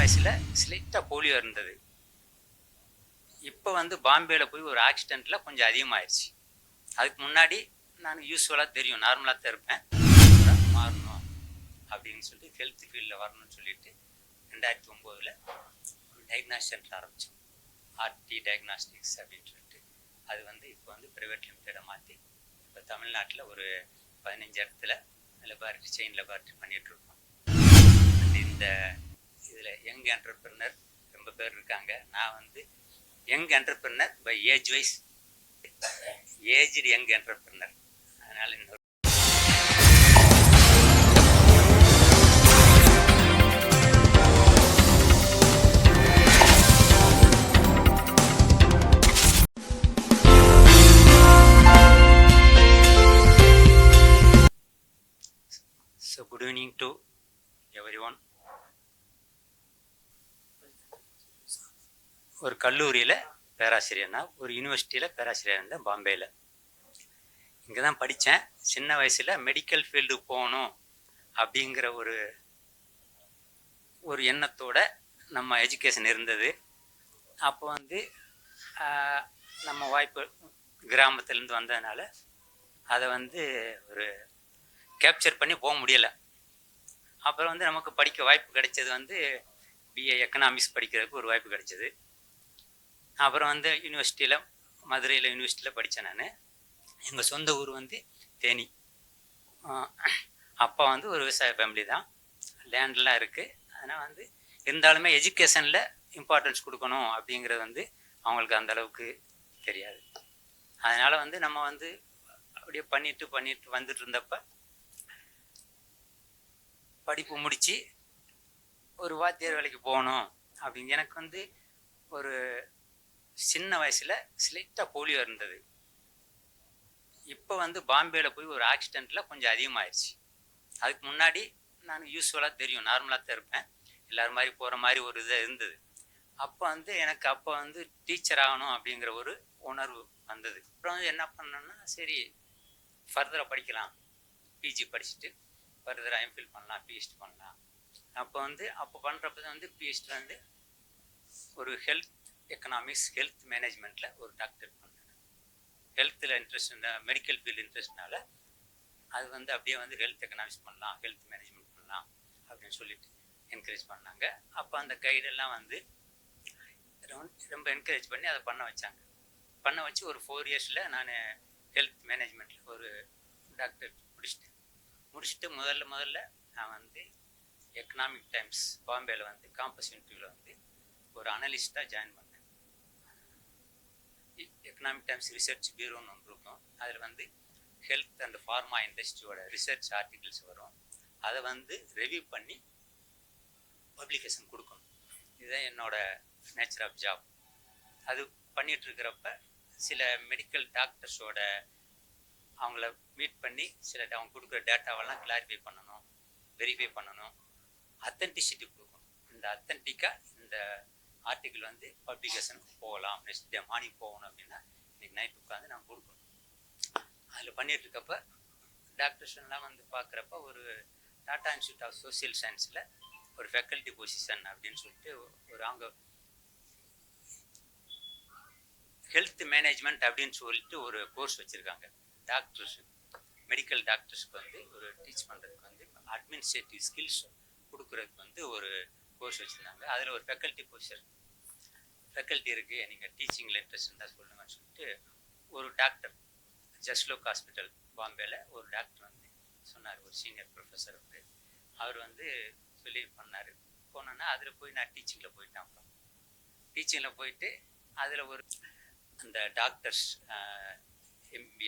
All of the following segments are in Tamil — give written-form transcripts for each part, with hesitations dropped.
வயசில் ஸ்லைட்டாக போலியோ இருந்தது. இப்போ வந்து பாம்பேயில் போய் ஒரு ஆக்சிடெண்ட்டில் கொஞ்சம் அதிகமாகிடுச்சு. அதுக்கு முன்னாடி நான் யூஸ்வலாக தெரியும், நார்மலாக தான் இருப்பேன். மாறணும் அப்படின்னு சொல்லி ஹெல்த் ஃபீல்டில் வரணும்னு சொல்லிட்டு 2009 டயக்னாஸ்டிக் சென்டர் ஆரம்பித்தோம். ஆர்டி டயக்னாஸ்டிக்ஸ் அப்படின்னு சொல்லிட்டு. அது வந்து இப்போ வந்து ப்ரைவேட் லிமிட்டடை மாற்றி இப்போ தமிழ்நாட்டில் ஒரு 15 இடத்துல லெபார்ட்ரி, செயின் லெபார்ட்ரி பண்ணிகிட்ருக்கோம். இந்த இதில் யங் என்டர்பிரினர் ரொம்ப பேர் இருக்காங்க. நான் வந்து young entrepreneur by age wise, aged young entrepreneur. அதனால் இன்னொரு So good evening to everyone. ஒரு கல்லூரியில் பேராசிரியர்னா, ஒரு யூனிவர்சிட்டியில் பேராசிரியர் இருந்தேன் பாம்பேயில். இங்கே தான் படித்தேன். சின்ன வயசில் மெடிக்கல் ஃபீல்டுக்கு போகணும் அப்படிங்கிற ஒரு எண்ணத்தோட நம்ம எஜுகேஷன் இருந்தது. அப்போ வந்து நம்ம வாய்ப்பு கிராமத்துலேருந்து வந்ததுனால அதை வந்து ஒரு கேப்சர் பண்ணி போக முடியலை. அப்புறம் வந்து நமக்கு படிக்க வாய்ப்பு கிடைச்சது வந்து பிஏ எக்கனாமிக்ஸ் படிக்கிறதுக்கு ஒரு வாய்ப்பு கிடைச்சது. அப்புறம் வந்து யூனிவர்சிட்டியில், மதுரையில் யூனிவர்சிட்டியில் படித்தேன் நான். எங்கள் சொந்த ஊர் வந்து தேனி. அப்பா வந்து ஒரு விவசாய ஃபேமிலி தான், லேண்ட்லாம் இருக்குது. அதனால் வந்து இருந்தாலுமே எஜுகேஷனில் இம்பார்ட்டன்ஸ் கொடுக்கணும் அப்படிங்கிறது வந்து அவங்களுக்கு அந்தளவுக்கு தெரியாது. அதனால் வந்து நம்ம வந்து அப்படியே பண்ணிட்டு வந்துட்டு இருந்தப்போ படிப்பு முடித்து ஒரு வாத்தியார் வேலைக்கு போகணும் அப்படிங்க. எனக்கு வந்து ஒரு சின்ன வயசில் ஸ்லைட்டாக போலியோ இருந்தது. இப்போ வந்து பாம்பேயில் போய் ஒரு ஆக்சிடெண்ட்டில் கொஞ்சம் அதிகமாகிடுச்சு. அதுக்கு முன்னாடி நான் யூஸ்வலாக தெரியும், நார்மலாக தான் இருப்பேன். எல்லோரும் மாதிரி போகிற மாதிரி ஒரு இது இருந்தது. அப்போ வந்து எனக்கு அப்போ வந்து டீச்சர் ஆகணும் அப்படிங்கிற ஒரு உணர்வு வந்தது. அப்புறம் வந்து என்ன பண்ணேன்னா, சரி ஃபர்தராக படிக்கலாம், பிஜி படிச்சுட்டு ஃபர்தராக எம்ஃபில் பண்ணலாம், பிஹெச்டி பண்ணலாம். அப்போ பண்ணுறப்ப தான் வந்து பிஹெச்டி வந்து ஒரு ஹெல்த் எக்கனாமிக்ஸ், ஹெல்த் மேனேஜ்மெண்ட்டில் ஒரு டாக்டர் பண்ணேன். ஹெல்த்தில் இன்ட்ரெஸ்ட், மெடிக்கல் ஃபீல்டு இன்ட்ரெஸ்ட்னால அது வந்து அப்படியே வந்து ஹெல்த் எக்கனாமிக்ஸ் பண்ணலாம், ஹெல்த் மேனேஜ்மெண்ட் பண்ணலாம் அப்படின்னு சொல்லிட்டு என்கரேஜ் பண்ணாங்க. அப்போ அந்த கைடெல்லாம் வந்து ரொம்ப என்கரேஜ் பண்ணி அதை பண்ண வச்சாங்க. பண்ண வச்சு ஒரு 4 இயர்ஸில் நான் ஹெல்த் மேனேஜ்மெண்ட்டில் ஒரு டாக்டர் முடிச்சுட்டு முதல்ல நான் வந்து எக்கனாமிக் டைம்ஸ் பாம்பேயில் வந்து காம்பஸ் இன்டர்வியூவில் வந்து ஒரு அனலிஸ்ட்டாக ஜாயின் பண்ணேன். எக்கனாமிக் டைம்ஸ் ரிசர்ச் பியூரோன்னு ஒன்று இருக்கும். அதில் வந்து ஹெல்த் அண்ட் ஃபார்மா இண்டஸ்ட்ரியோட ரிசர்ச் ஆர்டிகிள்ஸ் வரும். அதை வந்து ரிவ்யூ பண்ணி பப்ளிகேஷன் கொடுக்கணும். இதுதான் என்னோட நேச்சர் ஆஃப் ஜாப். அது பண்ணிகிட்ருக்கிறப்ப சில மெடிக்கல் டாக்டர்ஸோட அவங்கள மீட் பண்ணி அவங்க கொடுக்குற டேட்டாவெல்லாம் கிளாரிஃபை பண்ணணும், வெரிஃபை பண்ணணும், அத்தன்டிசிட்டி கொடுக்கணும். இந்த அத்தன்டிக்காக இந்த ஆர்டிக்கிள் வந்து பப்ளிகேஷனுக்கு போகலாம், நெக்ஸ்ட் டே மார்னிங் போகணும் அப்படின்னா இன்றைக்கி நைட் உட்காந்து நான் கொடுக்கணும். அதில் பண்ணிகிட்ருக்கப்ப டாக்டர்ஸ்லாம் வந்து பார்க்குறப்ப ஒரு டாடா இன்ஸ்டியூட் ஆஃப் சோசியல் சயின்ஸில் ஒரு ஃபேக்கல்ட்டி பொசிஷன் அப்படின்னு சொல்லிட்டு ஒரு அவங்க ஹெல்த் மேனேஜ்மெண்ட் அப்படின்னு சொல்லிட்டு ஒரு கோர்ஸ் வச்சுருக்காங்க. டாக்டர்ஸ், மெடிக்கல் டாக்டர்ஸ்க்கு வந்து ஒரு டீச் பண்ணுறதுக்கு வந்து அட்மினிஸ்ட்ரேட்டிவ் ஸ்கில்ஸ் கொடுக்குறதுக்கு வந்து ஒரு கோர்ஸ் வச்சுருந்தாங்க. அதில் ஒரு ஃபேக்கல்ட்டி இருக்குது, நீங்கள் டீச்சிங்கில் இன்ட்ரெஸ்ட் இருந்தால் சொல்லுங்கன்னு சொல்லிட்டு ஒரு டாக்டர், ஜஸ்லோக் ஹாஸ்பிட்டல் பாம்பேயில் ஒரு டாக்டர் வந்து சொன்னார், ஒரு சீனியர் ப்ரொஃபஸர் வந்து. அவர் வந்து சொல்லி பண்ணார். போனோன்னா அதில் போய் நான் டீச்சிங்கில் போயிட்டேன். அப்புறம் டீச்சிங்கில் போயிட்டு அதில் ஒரு அந்த டாக்டர்ஸ்,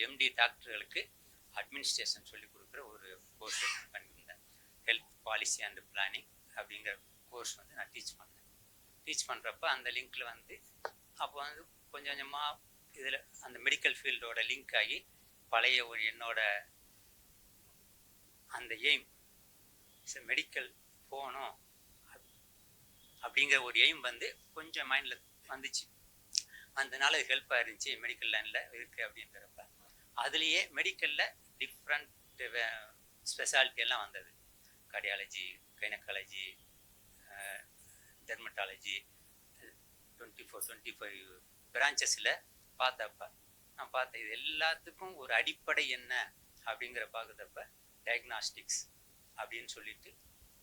எம்டி டாக்டர்களுக்கு அட்மினிஸ்ட்ரேஷன் சொல்லி கொடுக்குற ஒரு கோர்ஸ் பண்ணியிருந்தேன். ஹெல்த் பாலிசி அண்ட் பிளானிங் அப்படிங்கிற கோர்ஸ் வந்து நான் டீச் பண்ணுறப்ப அந்த லிங்க்கில் வந்து அப்போ வந்து கொஞ்சம் கொஞ்சமாக இதில் அந்த மெடிக்கல் ஃபீல்டோட லிங்க் ஆகி பழைய ஒரு என்னோட அந்த எய்ம் மெடிக்கல் போகணும் அப்படிங்கிற ஒரு எய்ம் வந்து கொஞ்சம் மைண்டில் வந்துச்சு. அதனால அது ஹெல்ப்பாக இருந்துச்சு. மெடிக்கல் லைனில் இருக்குது அப்படிங்கிறப்ப அதுலேயே மெடிக்கலில் டிஃப்ரெண்ட் ஸ்பெஷாலிட்டி எல்லாம் வந்தது. கார்டியாலஜி, கைனகாலஜி, காலேஜ் 24-25 பிரான்ச்சஸில் பார்த்தப்ப நான் பார்த்தேன் இது எல்லாத்துக்கும் ஒரு அடிப்படை என்ன அப்படிங்கிற பார்க்குறப்ப டயக்னாஸ்டிக்ஸ் அப்படின்னு சொல்லிட்டு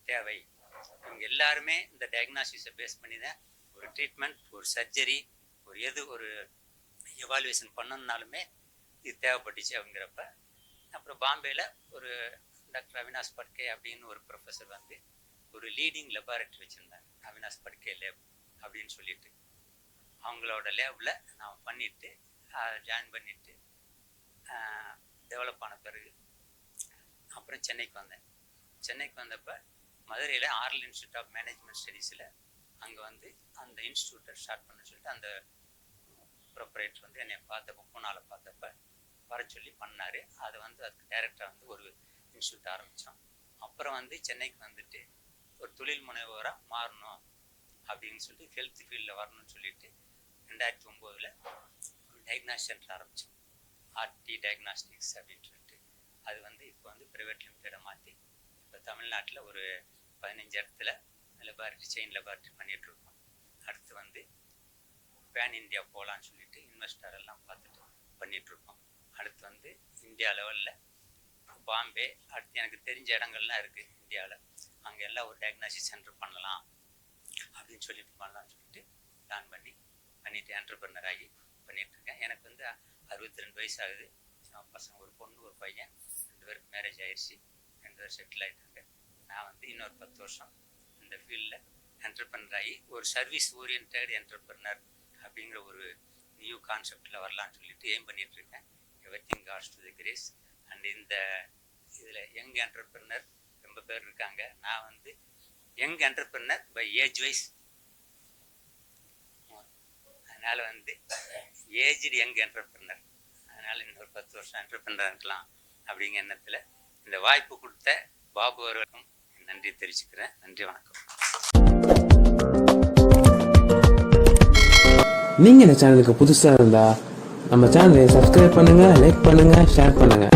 தேவை. இவங்க எல்லாருமே இந்த டயக்னாஸ்டிக்ஸை பேஸ் பண்ணி தான் ஒரு ட்ரீட்மெண்ட், ஒரு சர்ஜரி, ஒரு எவாலுவேஷன் பண்ணணுன்னாலுமே இது தேவைப்பட்டுச்சு அப்படிங்கிறப்ப அப்புறம் பாம்பேயில் ஒரு டாக்டர் அவினாஷ் பட்கே அப்படின்னு ஒரு ப்ரொஃபஸர் வந்து ஒரு லீடிங் லெபார்ட்டரி வச்சுருந்தாங்க, அவினாஷ் பட்கே லேப் அப்படின்னு சொல்லிட்டு. அவங்களோட லேபில் நான் பண்ணிவிட்டு ஜாயின் பண்ணிவிட்டு டெவலப் ஆன பிறகு அப்புறம் சென்னைக்கு வந்தேன். சென்னைக்கு வந்தப்போ மதுரையில் ஆர்எல் இன்ஸ்டியூட் ஆஃப் மேனேஜ்மெண்ட் ஸ்டடீஸில் அங்கே வந்து அந்த இன்ஸ்டியூட்டை ஸ்டார்ட் பண்ண சொல்லிட்டு அந்த ப்ரொப்ரேட்டர் வந்து என்னை பார்த்தப்போ பூனாவில் பார்த்தப்ப வர சொல்லி பண்ணார். அது வந்து அதுக்கு டைரக்டராக வந்து ஒரு இன்ஸ்டியூட் ஆரம்பித்தோம். அப்புறம் வந்து சென்னைக்கு வந்துட்டு ஒரு தொழில் முனைவோராக மாறணும் அப்படின்னு சொல்லிட்டு ஹெல்த் ஃபீல்டில் வரணும்னு சொல்லிட்டு 2009 ஒரு டயக்னாஸ்டிக் சென்டர் ஆரம்பித்தோம், ஆர்டி டயக்னாஸ்டிக்ஸ் அப்படின்னு சொல்லிட்டு. அது வந்து இப்போ வந்து ப்ரைவேட் லிமிட்டடை மாற்றி இப்போ தமிழ்நாட்டில் ஒரு 15 இடத்துல லெபார்ட்டரி, செயின் லெபார்ட்டரி பண்ணிகிட்ருக்கோம். அடுத்து வந்து பேன் இந்தியா போகலான்னு சொல்லிட்டு இன்வெஸ்டர் எல்லாம் பார்த்துட்டு பண்ணிகிட்ருக்கோம். அடுத்து வந்து இந்தியா லெவலில் பாம்பே, அடுத்து எனக்கு தெரிஞ்ச இடங்கள்லாம் இருக்குது இந்தியாவில், அங்கே எல்லாம் ஒரு டயக்னாஸ்டிக் சென்டர் பண்ணலாம் அப்படின்னு சொல்லிட்டு பண்ணலான்னு சொல்லிட்டு பிளான் பண்ணிட்டு என்டர்பிரனர் ஆகி பண்ணிகிட்ருக்கேன். எனக்கு வந்து 62 வயசு ஆகுது. பசங்க ஒரு பொண்ணு ஒரு பையன், 2 பேருக்கு மேரேஜ் ஆயிடுச்சு, 2 பேர் செட்டில் ஆகிட்டாங்க. நான் வந்து இன்னொரு 10 வருஷம் இந்த ஃபீல்டில் என்டர்பிரனர் ஆகி ஒரு சர்வீஸ் ஓரியன்டட் என்டர்பிரனர் அப்படிங்கிற ஒரு நியூ கான்செப்டில் வரலான்னு சொல்லிட்டு எய்ம் பண்ணிகிட்ருக்கேன். Everything God's to the grace. And இந்த இதில் யங் என்டர்பிரனர் ரொம்ப பேர் இருக்காங்க. நான் வந்து young entrepreneur by age wise, அதனால் வந்து ஏஜ்டு யங் என்டர்பிரனர், அதனால் இன்னொரு 10 வருஷம் என்டர்பிரனர் இருக்கலாம் அப்படிங்கிற எண்ணத்தில் இந்த வாய்ப்பு கொடுத்த பாபு அவர்களுக்கும் நன்றி தெரிவிச்சுக்கிறேன். நன்றி, வணக்கம். நீங்கள் இந்த சேனலுக்கு புதுசாக இருந்தால் நம்ம சேனலை சப்ஸ்கிரைப் பண்ணுங்கள், லைக் பண்ணுங்கள், ஷேர் பண்ணுங்கள்.